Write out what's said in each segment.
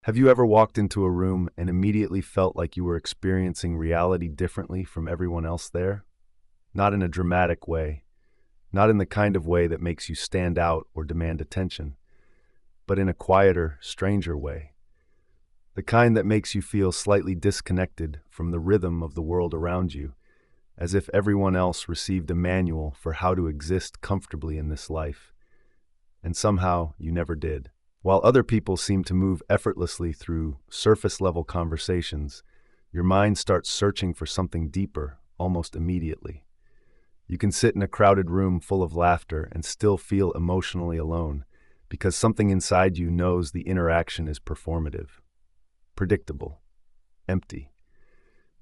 Have you ever walked into a room and immediately felt like you were experiencing reality differently from everyone else there? Not in a dramatic way, not in the kind of way that makes you stand out or demand attention, but in a quieter, stranger way. The kind that makes you feel slightly disconnected from the rhythm of the world around you, as if everyone else received a manual for how to exist comfortably in this life, and somehow you never did. While other people seem to move effortlessly through surface-level conversations, your mind starts searching for something deeper almost immediately. You can sit in a crowded room full of laughter and still feel emotionally alone because something inside you knows the interaction is performative, predictable, empty.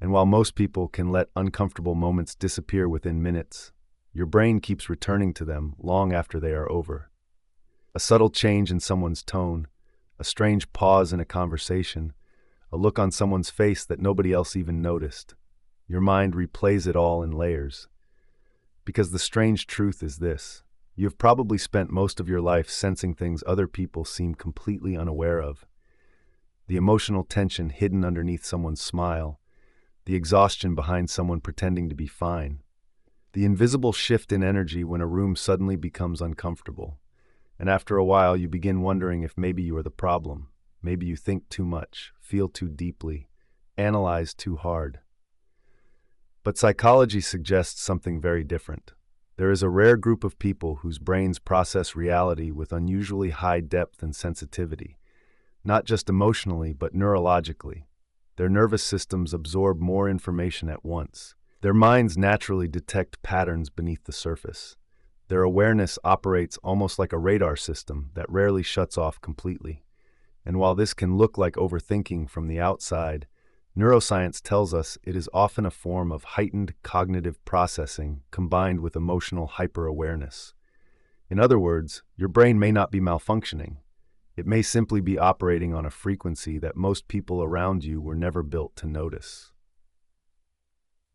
And while most people can let uncomfortable moments disappear within minutes, your brain keeps returning to them long after they are over. A subtle change in someone's tone, a strange pause in a conversation, a look on someone's face that nobody else even noticed. Your mind replays it all in layers. Because the strange truth is this: you have probably spent most of your life sensing things other people seem completely unaware of. The emotional tension hidden underneath someone's smile, the exhaustion behind someone pretending to be fine, the invisible shift in energy when a room suddenly becomes uncomfortable. And after a while, you begin wondering if maybe you are the problem. Maybe you think too much, feel too deeply, analyze too hard. But psychology suggests something very different. There is a rare group of people whose brains process reality with unusually high depth and sensitivity, not just emotionally, but neurologically. Their nervous systems absorb more information at once. Their minds naturally detect patterns beneath the surface. Their awareness operates almost like a radar system that rarely shuts off completely. And while this can look like overthinking from the outside, neuroscience tells us it is often a form of heightened cognitive processing combined with emotional hyper-awareness. In other words, your brain may not be malfunctioning. It may simply be operating on a frequency that most people around you were never built to notice.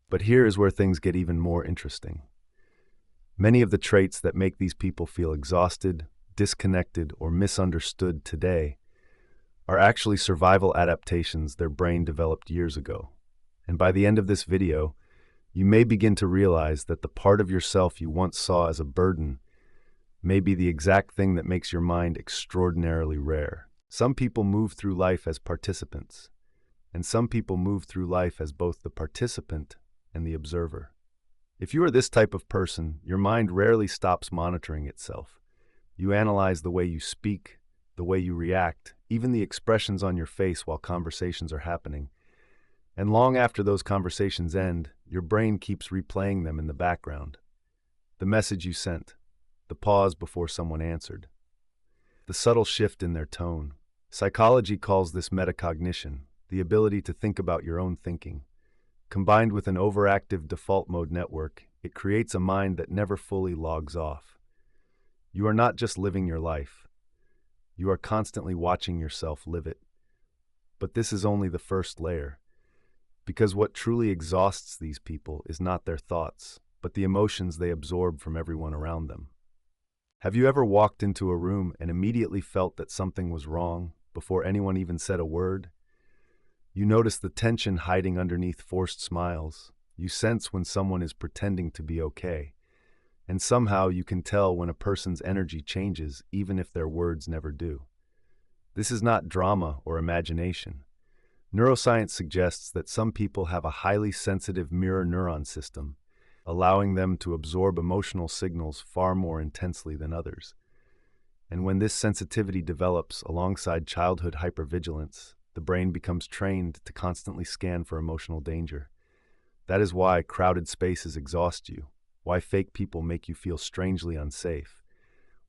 But here is where things get even more interesting. Many of the traits that make these people feel exhausted, disconnected, or misunderstood today are actually survival adaptations their brain developed years ago. And by the end of this video, you may begin to realize that the part of yourself you once saw as a burden may be the exact thing that makes your mind extraordinarily rare. Some people move through life as participants, and some people move through life as both the participant and the observer. If you are this type of person, your mind rarely stops monitoring itself. You analyze the way you speak, the way you react, even the expressions on your face while conversations are happening. And long after those conversations end, your brain keeps replaying them in the background. The message you sent, the pause before someone answered, the subtle shift in their tone. Psychology calls this metacognition, the ability to think about your own thinking. Combined with an overactive default mode network, it creates a mind that never fully logs off. You are not just living your life. You are constantly watching yourself live it. But this is only the first layer. Because what truly exhausts these people is not their thoughts, but the emotions they absorb from everyone around them. Have you ever walked into a room and immediately felt that something was wrong before anyone even said a word? You notice the tension hiding underneath forced smiles. You sense when someone is pretending to be okay. And somehow you can tell when a person's energy changes, even if their words never do. This is not drama or imagination. Neuroscience suggests that some people have a highly sensitive mirror neuron system, allowing them to absorb emotional signals far more intensely than others. And when this sensitivity develops alongside childhood hypervigilance, the brain becomes trained to constantly scan for emotional danger. That is why crowded spaces exhaust you, why fake people make you feel strangely unsafe,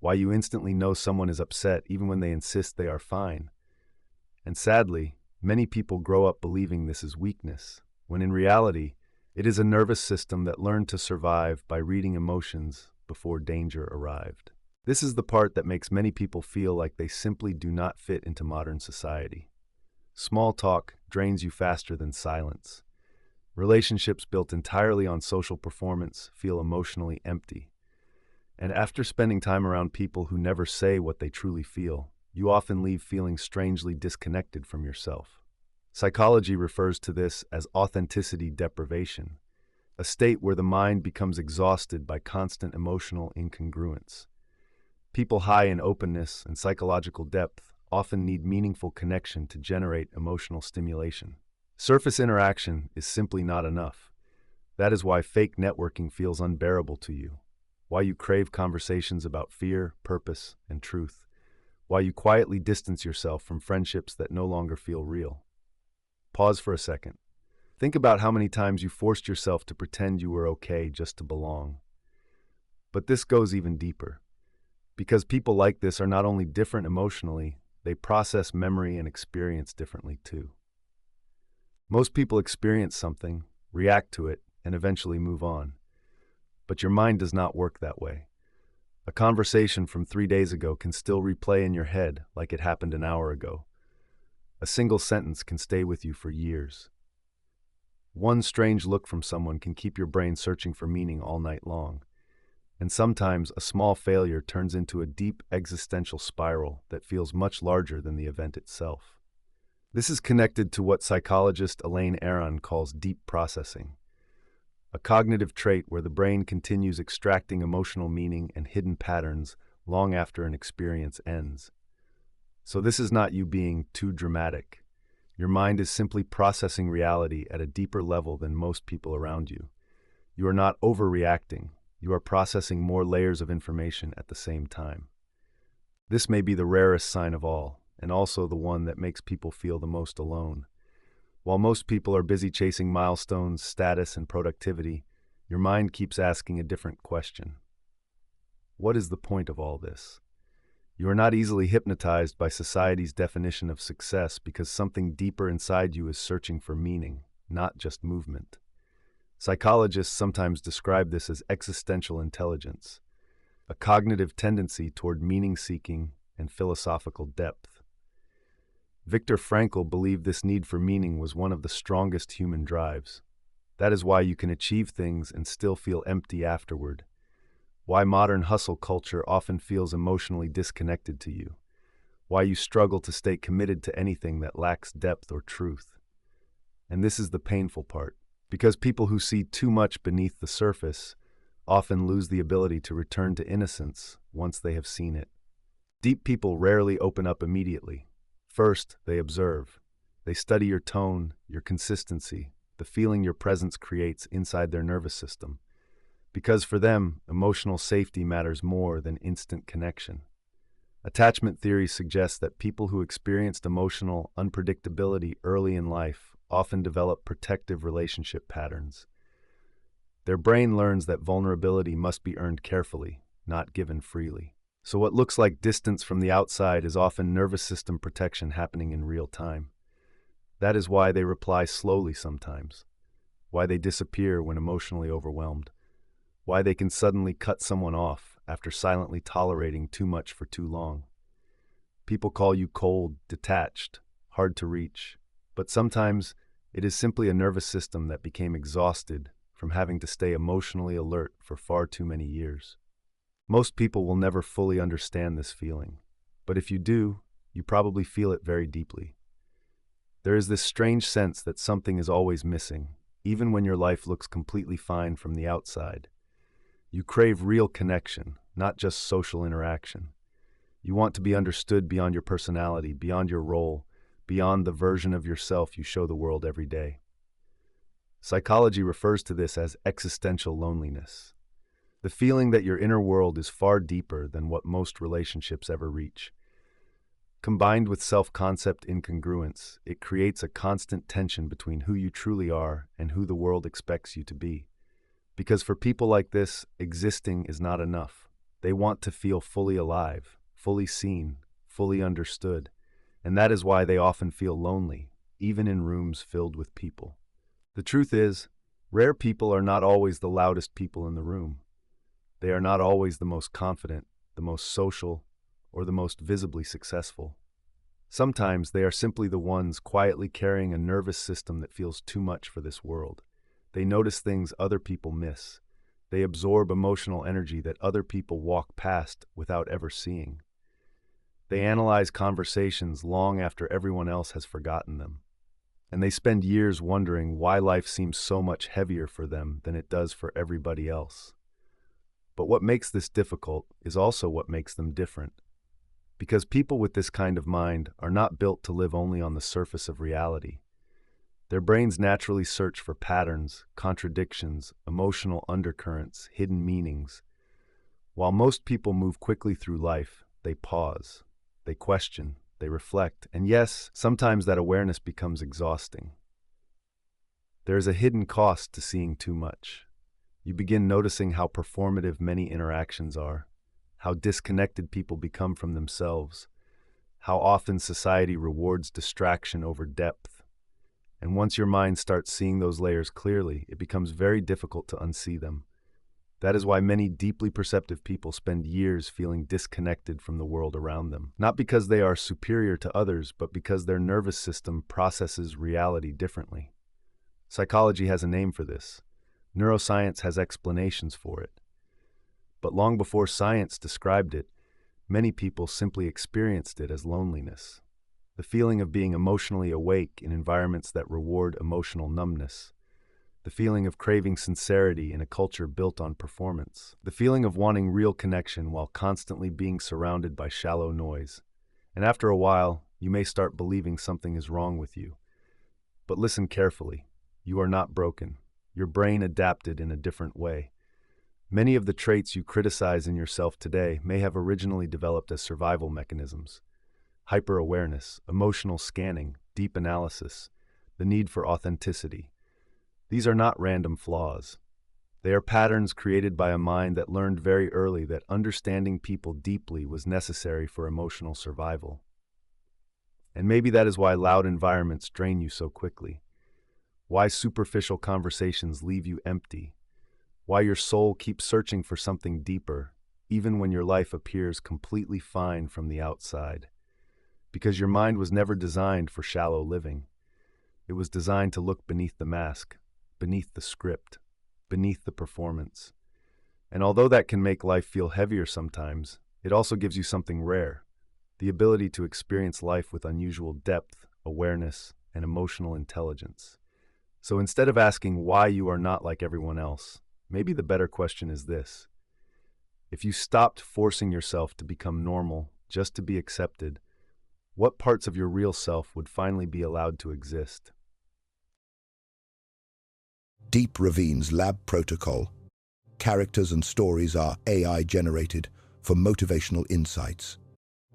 why you instantly know someone is upset even when they insist they are fine. And sadly, many people grow up believing this is weakness, when in reality, it is a nervous system that learned to survive by reading emotions before danger arrived. This is the part that makes many people feel like they simply do not fit into modern society. Small talk drains you faster than silence. Relationships built entirely on social performance feel emotionally empty. And after spending time around people who never say what they truly feel, you often leave feeling strangely disconnected from yourself. Psychology refers to this as authenticity deprivation, a state where the mind becomes exhausted by constant emotional incongruence. People high in openness and psychological depth often need meaningful connection to generate emotional stimulation. Surface interaction is simply not enough. That is why fake networking feels unbearable to you, why you crave conversations about fear, purpose, and truth, why you quietly distance yourself from friendships that no longer feel real. Pause for a second. Think about how many times you forced yourself to pretend you were okay just to belong. But this goes even deeper. Because people like this are not only different emotionally, they process memory and experience differently too. Most people experience something, react to it, and eventually move on. But your mind does not work that way. A conversation from 3 days ago can still replay in your head like it happened an hour ago. A single sentence can stay with you for years. One strange look from someone can keep your brain searching for meaning all night long. And sometimes a small failure turns into a deep existential spiral that feels much larger than the event itself. This is connected to what psychologist Elaine Aron calls deep processing, a cognitive trait where the brain continues extracting emotional meaning and hidden patterns long after an experience ends. So this is not you being too dramatic. Your mind is simply processing reality at a deeper level than most people around you. You are not overreacting. You are processing more layers of information at the same time. This may be the rarest sign of all, and also the one that makes people feel the most alone. While most people are busy chasing milestones, status, and productivity, your mind keeps asking a different question. What is the point of all this? You are not easily hypnotized by society's definition of success because something deeper inside you is searching for meaning, not just movement. Psychologists sometimes describe this as existential intelligence, a cognitive tendency toward meaning-seeking and philosophical depth. Viktor Frankl believed this need for meaning was one of the strongest human drives. That is why you can achieve things and still feel empty afterward. Why modern hustle culture often feels emotionally disconnected to you. Why you struggle to stay committed to anything that lacks depth or truth. And this is the painful part. Because people who see too much beneath the surface often lose the ability to return to innocence once they have seen it. Deep people rarely open up immediately. First, they observe. They study your tone, your consistency, the feeling your presence creates inside their nervous system. Because for them, emotional safety matters more than instant connection. Attachment theory suggests that people who experienced emotional unpredictability early in life often develop protective relationship patterns. Their brain learns that vulnerability must be earned carefully, not given freely. So what looks like distance from the outside is often nervous system protection happening in real time. That is why they reply slowly sometimes, why they disappear when emotionally overwhelmed, why they can suddenly cut someone off after silently tolerating too much for too long. People call you cold, detached, hard to reach, but sometimes it is simply a nervous system that became exhausted from having to stay emotionally alert for far too many years. Most people will never fully understand this feeling, but if you do, you probably feel it very deeply. There is this strange sense that something is always missing, even when your life looks completely fine from the outside. You crave real connection, not just social interaction. You want to be understood beyond your personality, beyond your role, beyond the version of yourself you show the world every day. Psychology refers to this as existential loneliness. The feeling that your inner world is far deeper than what most relationships ever reach. Combined with self-concept incongruence, it creates a constant tension between who you truly are and who the world expects you to be. Because for people like this, existing is not enough. They want to feel fully alive, fully seen, fully understood, and that is why they often feel lonely, even in rooms filled with people. The truth is, rare people are not always the loudest people in the room. They are not always the most confident, the most social, or the most visibly successful. Sometimes they are simply the ones quietly carrying a nervous system that feels too much for this world. They notice things other people miss. They absorb emotional energy that other people walk past without ever seeing. They analyze conversations long after everyone else has forgotten them. And they spend years wondering why life seems so much heavier for them than it does for everybody else. But what makes this difficult is also what makes them different. Because people with this kind of mind are not built to live only on the surface of reality. Their brains naturally search for patterns, contradictions, emotional undercurrents, hidden meanings. While most people move quickly through life, they pause, they question, they reflect, and yes, sometimes that awareness becomes exhausting. There is a hidden cost to seeing too much. You begin noticing how performative many interactions are, how disconnected people become from themselves, how often society rewards distraction over depth. And once your mind starts seeing those layers clearly, it becomes very difficult to unsee them. That is why many deeply perceptive people spend years feeling disconnected from the world around them. Not because they are superior to others, but because their nervous system processes reality differently. Psychology has a name for this. Neuroscience has explanations for it. But long before science described it, many people simply experienced it as loneliness. The feeling of being emotionally awake in environments that reward emotional numbness. The feeling of craving sincerity in a culture built on performance. The feeling of wanting real connection while constantly being surrounded by shallow noise. And after a while, you may start believing something is wrong with you. But listen carefully. You are not broken. Your brain adapted in a different way. Many of the traits you criticize in yourself today may have originally developed as survival mechanisms. Hyper-awareness, emotional scanning, deep analysis, the need for authenticity. These are not random flaws. They are patterns created by a mind that learned very early that understanding people deeply was necessary for emotional survival. And maybe that is why loud environments drain you so quickly. Why superficial conversations leave you empty. Why your soul keeps searching for something deeper, even when your life appears completely fine from the outside. Because your mind was never designed for shallow living. It was designed to look beneath the mask, beneath the script, beneath the performance. And although that can make life feel heavier sometimes, it also gives you something rare, the ability to experience life with unusual depth, awareness, and emotional intelligence. So instead of asking why you are not like everyone else, maybe the better question is this. If you stopped forcing yourself to become normal just to be accepted, what parts of your real self would finally be allowed to exist? Deep Ravine's lab protocol. Characters and stories are AI generated for motivational insights.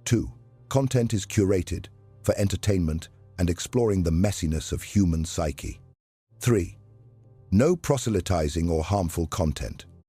2. Content is curated for entertainment and exploring the messiness of human psyche. 3. No proselytizing or harmful content.